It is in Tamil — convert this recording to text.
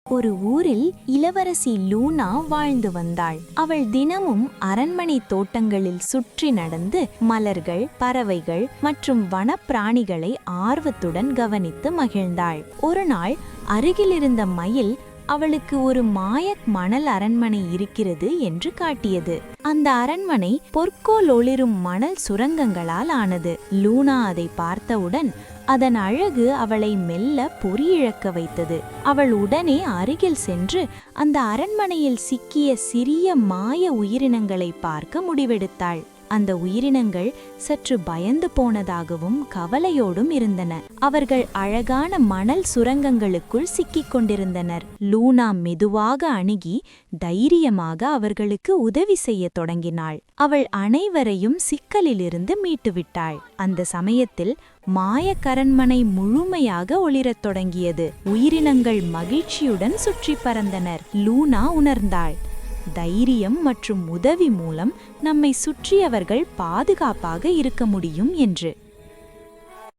ஒரு ஊரில் இளவரசி லூனா வாழ்ந்து வந்தாள். அவள் தினமும் அரண்மனை தோட்டங்களில் சுற்றி நடந்து மலர்கள், பறவைகள் மற்றும் வனப்பிராணிகளை ஆர்வத்துடன் கவனித்து மகிழ்ந்தாள். ஒரு நாள் அருகிலிருந்த மயில் அவளுக்கு ஒரு மாயக் மணல் அரண்மனை இருக்கிறது என்று காட்டியது. அந்த அரண்மனை பொற்கோல் ஒளிரும் மணல் சுரங்கங்களால் ஆனது. லூனா அதை பார்த்தவுடன் அதன் அழகு அவளை மெல்ல பொறியிழக்க வைத்தது. அவள் உடனே அருகில் சென்று அந்த அரண்மனையில் சிக்கிய சிறிய மாய உயிரினங்களை பார்க்க முடிவெடுத்தாள். அந்த உயிரினங்கள் சற்று பயந்து போனதாகவும் கவலையோடும் இருந்தன. அவர்கள் அழகான மணல் சுரங்கங்களுக்குள் சிக்கிக் கொண்டிருந்தனர். லூனா மெதுவாக அணுகி தைரியமாக அவர்களுக்கு உதவி செய்ய தொடங்கினாள். அவள் அனைவரையும் சிக்கலிலிருந்து மீட்டுவிட்டாள். அந்த சமயத்தில் மாயக்கரண்மனை முழுமையாக ஒளிரத் தொடங்கியது. உயிரினங்கள் மகிழ்ச்சியுடன் சுற்றி பறந்தனர். லூனா உணர்ந்தாள், தைரியம் மற்றும் உதவி மூலம் நம்மை சுற்றியவர்கள் பாதுகாப்பாக இருக்க முடியும் என்று.